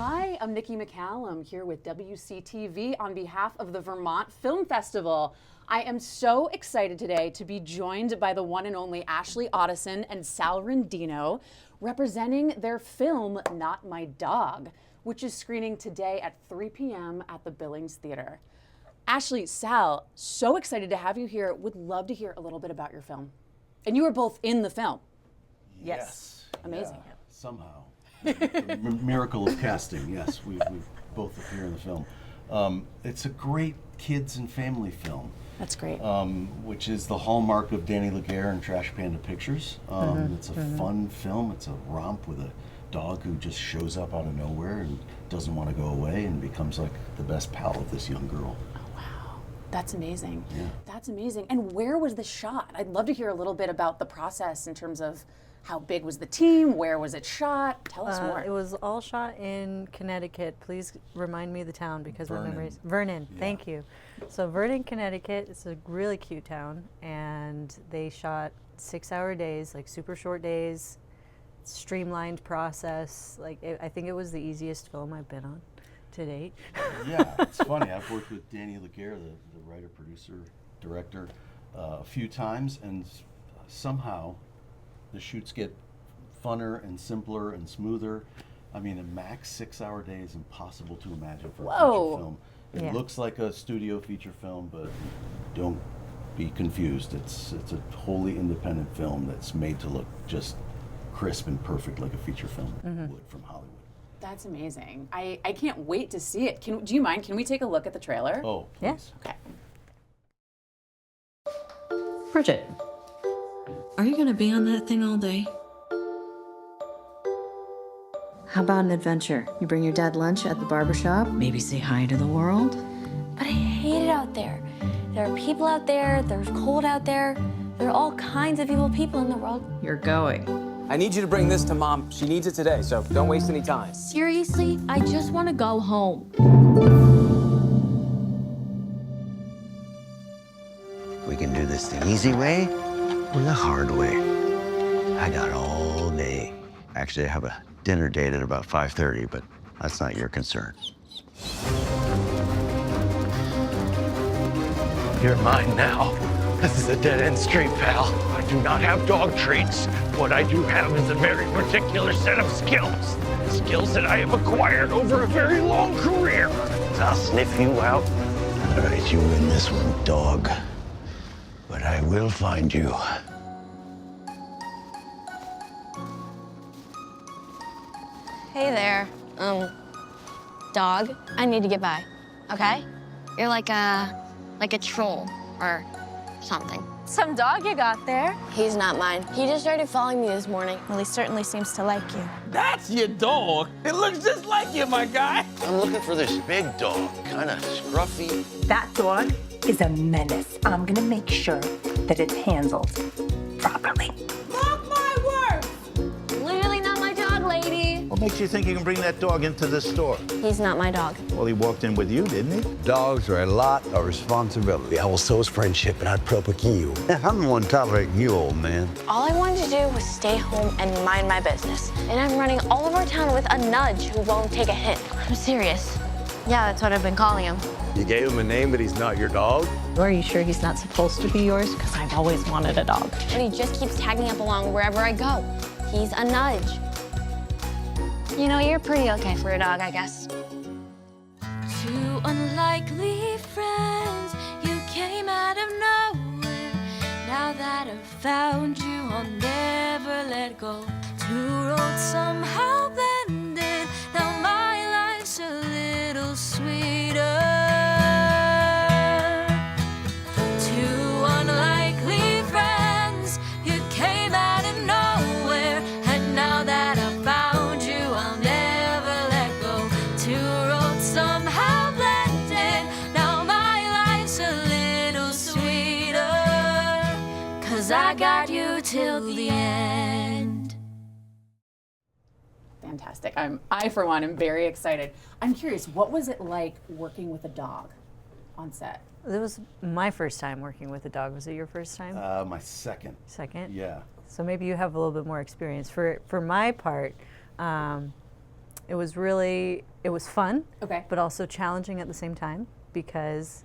Hi, I'm Nikki McCallum here with WCTV on behalf of the Vermont Film Festival. I am so excited today to be joined by the one and only Ashley Ottesen and Sal Rendio, representing their film Not My Dog, which is screening today at 3 p.m. at the Billings Theater. Ashley, Sal, so excited to have you here. Would love to hear a little bit about your film. And you were both in the film. Yes. Amazing. Yeah, somehow. The miracle of casting, yes. We both appear in the film. It's a great kids and family film. That's great. Which is the hallmark of Danny LeGare and Trash Panda Pictures. It's a fun film. It's a romp with a dog who just shows up out of nowhere and doesn't want to go away and becomes like the best pal of this young girl. That's amazing. Yeah. That's amazing. And where was this shot? I'd love to hear a little bit about the process in terms of how big was the team, where was it shot? Tell us more. It was all shot in Connecticut. Please remind me the town because my memories. Vernon. Vernon, thank you. So Vernon, Connecticut, it's a really cute town, and they shot 6-hour days, like super short days, streamlined process. I think it was the easiest film I've been on to date. Yeah, it's funny. I've worked with Danny LeGare, the writer, producer, director, a few times, and somehow the shoots get funner and simpler and smoother. I mean, a max 6-hour day is impossible to imagine for a feature film. It looks like a studio feature film, but don't be confused. It's a wholly independent film that's made to look just crisp and perfect like a feature film would from Hollywood. That's amazing. I can't wait to see it. Do you mind? Can we take a look at the trailer? Oh, please. Okay. Bridget, are you going to be on that thing all day? How about an adventure? You bring your dad lunch at the barbershop? Maybe say hi to the world? But I hate it out there. There are people out there, there's cold out there. There are all kinds of evil people in the world. You're going. I need you to bring this to Mom. She needs it today, so don't waste any time. Seriously, I just want to go home. We can do this the easy way or the hard way. I got all day. Actually, I have a dinner date at about 5:30, but that's not your concern. You're mine now. This is a dead-end street, pal. I do not have dog treats. What I do have is a very particular set of skills. Skills that I have acquired over a very long career. I'll sniff you out. All right, you win this one, dog. But I will find you. Hey there, dog. I need to get by, okay? You're like a troll or something. Some dog you got there. He's not mine. He just started following me this morning. Well, he certainly seems to like you. That's your dog. It looks just like you, my guy. I'm looking for this big dog, kind of scruffy. That dog is a menace. I'm gonna make sure that it's handled properly. Mark my words! Literally not my dog, lady. What makes you think you can bring that dog into this store? He's not my dog. Well, he walked in with you, didn't he? Dogs are a lot of responsibility. I will so's friendship and I'd propagate you. I'm the one tolerating you, old man. All I wanted to do was stay home and mind my business. And I'm running all over town with a nudge who won't take a hint. I'm serious. Yeah, that's what I've been calling him. You gave him a name, but he's not your dog? Are you sure he's not supposed to be yours? Because I've always wanted a dog. And he just keeps tagging up along wherever I go. He's a nudge. You know, you're pretty okay for a dog, I guess. Two unlikely friends, you came out of nowhere. Now that I've found you, I'll never let go. Two roads somehow blended. Now my life's a little sweeter. Two unlikely friends, you came out of nowhere. And now that I've found you, I'll never let go. Two roads somehow blended. Now my life's a little sweeter. 'Cause I got you till the end. Fantastic. I, for one, am very excited. I'm curious, what was it like working with a dog on set? It was my first time working with a dog. Was it your first time? My second. Second? Yeah. So maybe you have a little bit more experience. For my part, It was fun, Okay. but also challenging at the same time because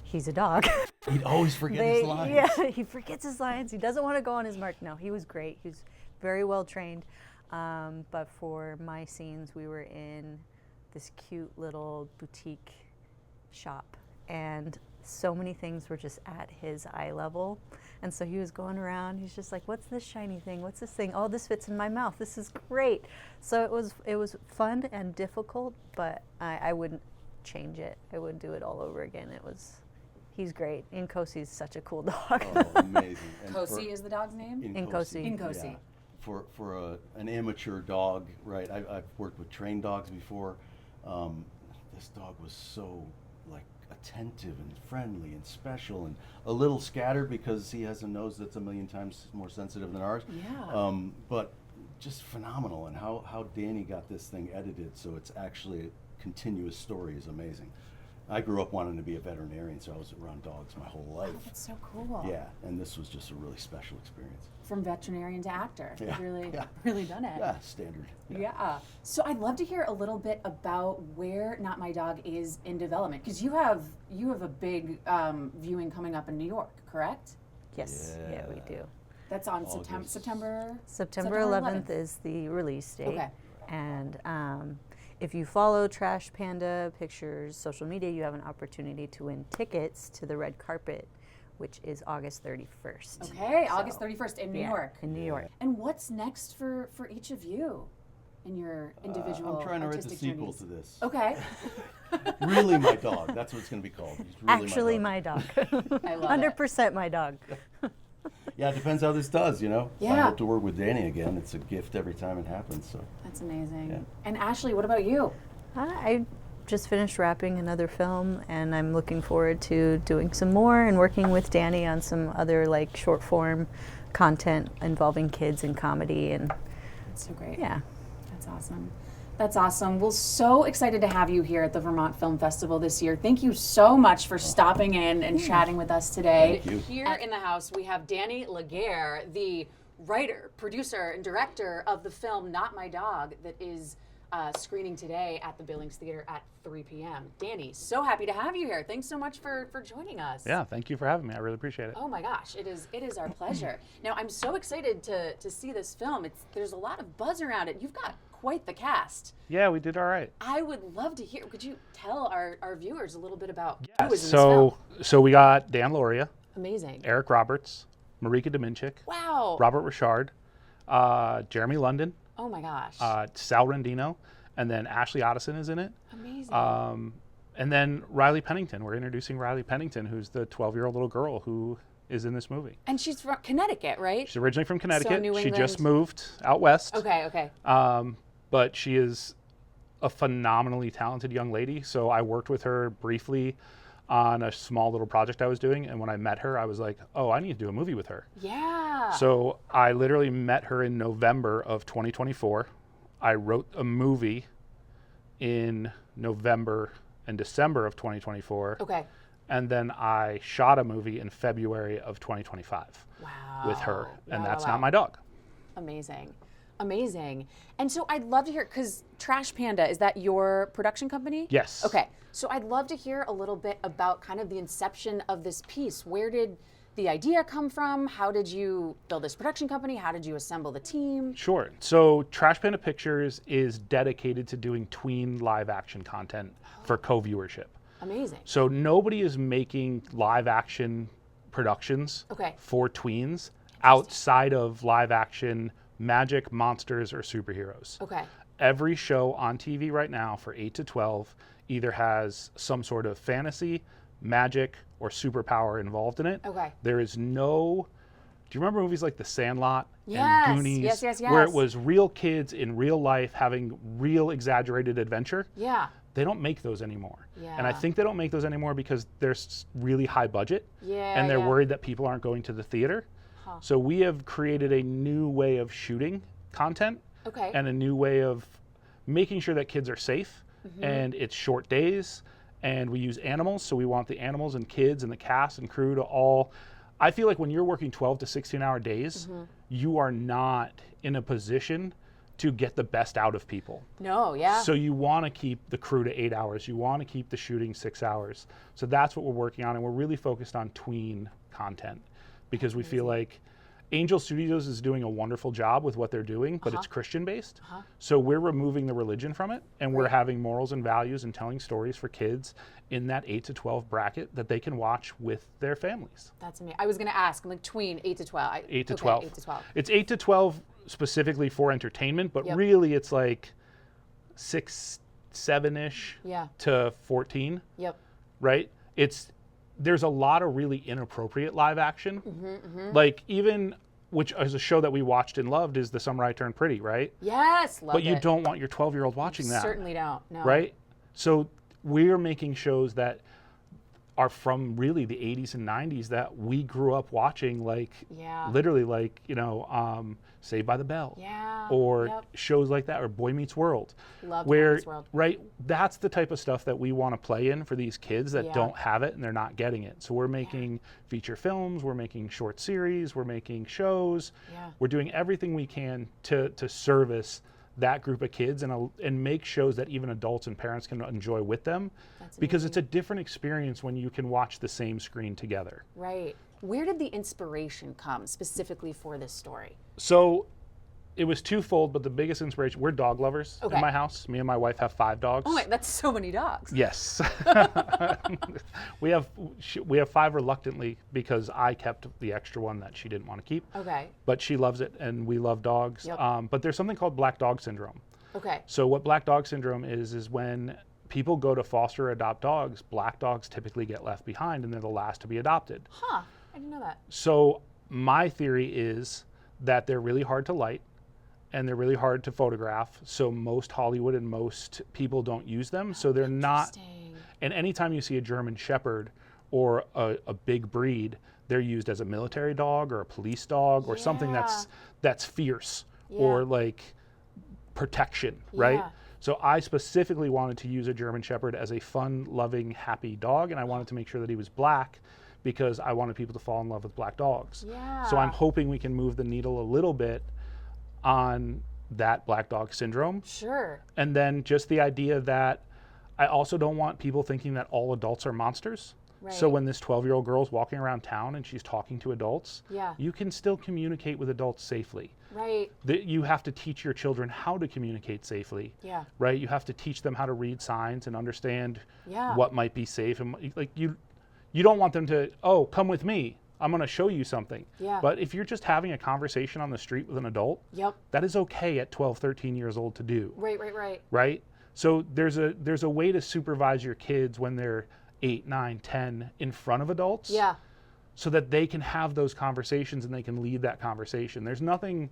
he's a dog. He'd always forget his lines. Yeah, he forgets his lines. He doesn't want to go on his mark. No, he was great. He was very well trained. But for my scenes, we were in this cute little boutique shop, and so many things were just at his eye level. And so he was going around, he's just like, what's this shiny thing? What's this thing? Oh, this fits in my mouth. This is great. So it was fun and difficult, but I wouldn't change it. I wouldn't do it all over again. He's great. Inkosi's such a cool dog. Oh, amazing. And Kosi is the dog's name? Inkosi. Inkosi. Yeah. For an amateur dog, right? I've worked with trained dogs before. This dog was so attentive and friendly and special and a little scattered because he has a nose that's a million times more sensitive than ours. Yeah. But just phenomenal, and how Danny got this thing edited so it's actually a continuous story is amazing. I grew up wanting to be a veterinarian, so I was around dogs my whole life. Oh, that's so cool. Yeah, and this was just a really special experience. From veterinarian to actor. Yeah, You've yeah. really done it. Yeah, standard. Yeah. So I'd love to hear a little bit about where Not My Dog is in development, because you have a big viewing coming up in New York, correct? Yes, yeah, we do. That's on August. September 11th is the release date. Okay. And if you follow Trash Panda Pictures social media, you have an opportunity to win tickets to the red carpet, which is August 31st. Okay, So, August 31st in New York. In New York. And what's next for each of you in your individual I'm trying to write the artistic sequel journeys? to this. Okay. Really My Dog. That's what it's going to be called. He's really Actually, my dog. my dog. I love it. 100% my dog. Yeah, it depends how this does, I Yeah. hope to work with Danny again. It's a gift every time it happens. So That's amazing. Yeah. And Ashley, what about you? I just finished wrapping another film, and I'm looking forward to doing some more and working with Danny on some other short form content involving kids and comedy. And That's so great. yeah. That's awesome. That's awesome. Well, so excited to have you here at the Vermont Film Festival this year. Thank you so much for stopping in and chatting with us today. Thank you. Here in the house, we have Danny LeGare, the writer, producer, and director of the film Not My Dog that is screening today at the Billings Theater at 3 p.m. Danny, so happy to have you here. Thanks so much for joining us. Yeah, thank you for having me. I really appreciate it. Oh my gosh, it is our pleasure. Now, I'm so excited to see this film. There's a lot of buzz around it. You've got quite the cast. Yeah, we did all right. I would love to hear. Could you tell our viewers a little bit about Yeah, who is in this film? so we got Dan LeGare, Amazing. Eric Roberts, Marika Dominchik, Wow. Robert Richard, Jeremy London, Oh my gosh. Sal Rendino, and then Ashley Ottesen is in it. Amazing. And then Riley Pennington. We're introducing Riley Pennington, who's the 12-year-old little girl who is in this movie. And she's from Connecticut, right? She's originally from Connecticut. New She just England. moved out west. Okay. But she is a phenomenally talented young lady. So I worked with her briefly on a small little project I was doing. And when I met her, I was like, oh, I need to do a movie with her. Yeah. So I literally met her in November of 2024. I wrote a movie in November and December of 2024. Okay. And then I shot a movie in February of 2025 Wow. with her. And Wow, that's wow. Not My Dog. Amazing. And so I'd love to hear, because Trash Panda, is that your production company? Yes. Okay. So I'd love to hear a little bit about kind of the inception of this piece. Where did the idea come from? How did you build this production company? How did you assemble the team? Sure. So Trash Panda Pictures is dedicated to doing tween live action content for co-viewership. Amazing. So nobody is making live action productions Okay. for tweens outside of live action magic, monsters, or superheroes. Okay. Every show on TV right now for 8 to 12 either has some sort of fantasy, magic, or superpower involved in it. Okay. There is no... Do you remember movies like The Sandlot Yes, and Goonies? yes. Where it was real kids in real life having real exaggerated adventure? Yeah. They don't make those anymore. Yeah. And I think they don't make those anymore because they're really high budget. Yeah, and they're yeah. worried that people aren't going to the theater. So we have created a new way of shooting content. Okay. And a new way of making sure that kids are safe. And it's short days. And we use animals. So we want the animals and kids and the cast and crew to all... I feel like when you're working 12 to 16-hour days, you are not in a position to get the best out of people. No, yeah. So you want to keep the crew to 8 hours. You want to keep the shooting 6 hours. So that's what we're working on, and we're really focused on tween content because we feel like Angel Studios is doing a wonderful job with what they're doing, but it's Christian-based. So we're removing the religion from it, and we're having morals and values and telling stories for kids in that 8 to 12 bracket that they can watch with their families. That's amazing. I was going to ask, I'm like tween 8 to 12. 8 to 12. 8 to 12. It's 8 to 12 specifically for entertainment, but really it's like 6, 7-ish to 14. Yep. Right? There's a lot of really inappropriate live action. Like even, which is a show that we watched and loved, is The Summer I Turned Pretty, right? Yes, loved But you it. don't want your 12-year-old watching that. Certainly don't, no. Right? So we're making shows that are from really the 80s and 90s that we grew up watching, like literally like, Saved by the Bell. Or shows like that, or Boy Meets World. Love where, Boy Meets World. Right? That's the type of stuff that we want to play in for these kids that don't have it and they're not getting it. So we're making feature films, we're making short series, we're making shows. We're doing everything we can to service that group of kids and make shows that even adults and parents can enjoy with them. Because it's a different experience when you can watch the same screen together. Right. Where did the inspiration come specifically for this story? So it was twofold, but the biggest inspiration, we're dog lovers in my house. Me and my wife have 5 dogs. Oh my, that's so many dogs. Yes. we have 5 reluctantly because I kept the extra one that she didn't want to keep. Okay. But she loves it and we love dogs. But there's something called black dog syndrome. Okay. So what black dog syndrome is when people go to foster or adopt dogs, black dogs typically get left behind and they're the last to be adopted. Huh, I didn't know that. So my theory is that they're really hard to light and they're really hard to photograph. So most Hollywood and most people don't use them. So they're not. And anytime you see a German Shepherd or a big breed, they're used as a military dog or a police dog or something that's fierce or like protection, right? So I specifically wanted to use a German Shepherd as a fun, loving, happy dog, and I wanted to make sure that he was black because I wanted people to fall in love with black dogs. So I'm hoping we can move the needle a little bit on that black dog syndrome. Sure. And then just the idea that I also don't want people thinking that all adults are monsters. Right. So when this 12-year-old girl's walking around town and she's talking to adults, you can still communicate with adults safely. Right. You have to teach your children how to communicate safely. Right? You have to teach them how to read signs and understand what might be safe. And like you don't want them to, oh, come with me. I'm going to show you something. But if you're just having a conversation on the street with an adult, that is okay at 12, 13 years old to do. Right. Right? So there's a way to supervise your kids when they're 8, 9, 10 in front of adults. So that they can have those conversations and they can lead that conversation. There's nothing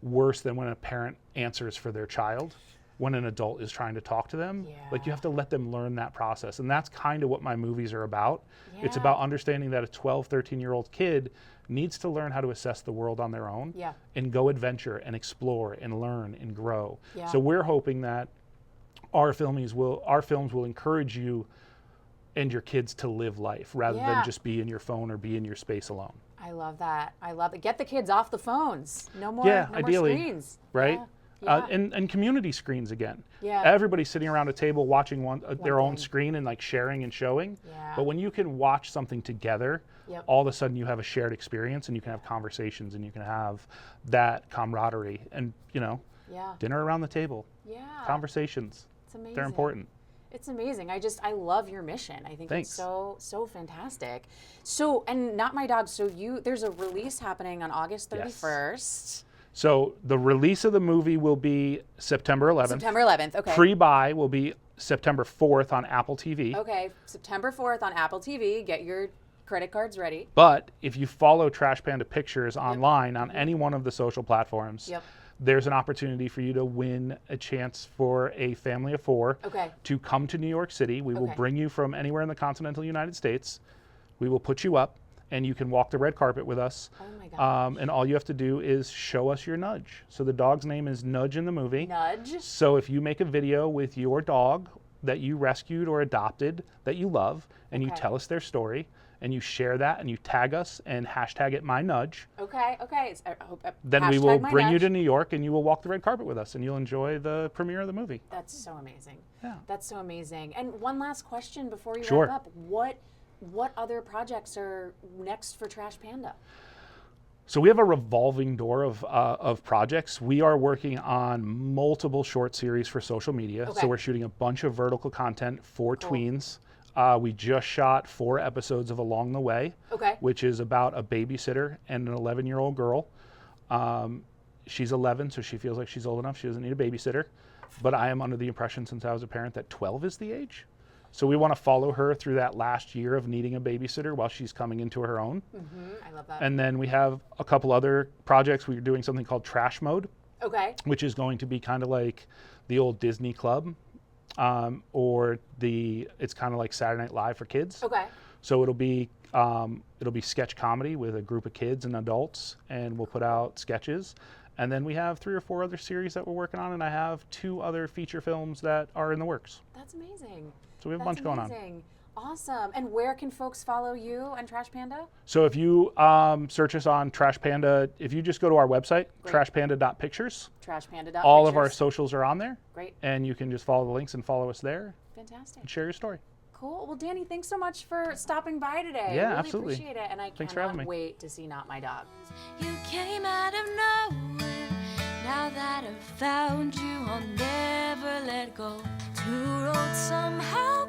worse than when a parent answers for their child when an adult is trying to talk to them. Like you have to let them learn that process. And that's kind of what my movies are about. It's about understanding that a 12, 13-year-old kid needs to learn how to assess the world on their own and go adventure and explore and learn and grow. So we're hoping that our films will encourage you and your kids to live life rather than just be in your phone or be in your space alone. I love that. I love it. Get the kids off the phones. No more, ideally, more screens. Right? And community screens again. Everybody's sitting around a table watching their own screen and like sharing and showing. But when you can watch something together, all of a sudden you have a shared experience and you can have conversations and you can have that camaraderie and, dinner around the table. Conversations. It's amazing. They're important. It's amazing. I love your mission. I think it's so fantastic. So, and Not My Dog, so there's a release happening on August 31st. So the release of the movie will be September 11th. September 11th, okay. Pre-buy will be September 4th on Apple TV. Okay, September 4th on Apple TV. Get your credit cards ready. But if you follow Trash Panda Pictures online on any one of the social platforms, there's an opportunity for you to win a chance for a family of 4 to come to New York City. We will bring you from anywhere in the continental United States. We will put you up and you can walk the red carpet with us. Oh my gosh. And all you have to do is show us your Nudge. So the dog's name is Nudge in the movie. Nudge. So if you make a video with your dog that you rescued or adopted that you love and you tell us their story and you share that and you tag us and hashtag it MyNudge. Okay. Then we will bring you MyNudge. to New York and you will walk the red carpet with us and you'll enjoy the premiere of the movie. That's so amazing. Yeah. That's so amazing. And one last question before you Sure. wrap up. What other projects are next for Trash Panda? So we have a revolving door of projects. We are working on multiple short series for social media. Okay. So we're shooting a bunch of vertical content for tweens. We just shot 4 episodes of Along the Way, which is about a babysitter and an 11-year-old girl. She's 11, so she feels like she's old enough. She doesn't need a babysitter. But I am under the impression since I was a parent that 12 is the age. So we want to follow her through that last year of needing a babysitter while she's coming into her own. I love that. And then we have a couple other projects. We're doing something called Trash Mode, which is going to be kind of like the old Disney Club, it's kind of like Saturday Night Live for kids. So it'll be sketch comedy with a group of kids and adults, and we'll put out sketches. And then we have 3 or 4 other series that we're working on, and I have 2 other feature films that are in the works. That's amazing. So we have a bunch going on. Awesome. And where can folks follow you and Trash Panda? So if you search us on Trash Panda, if you just go to our website, trashpanda.pictures, Trashpanda.pictures. all of our socials are on there. Great. And you can just follow the links and follow us there. Fantastic. And share your story. Cool. Well, Danny, thanks so much for stopping by today. Yeah, I really absolutely. appreciate it. And I Thanks for having cannot me. wait to see Not My Dog. You came out of nowhere. Now that I've found you, I'll never let go. 2 roads somehow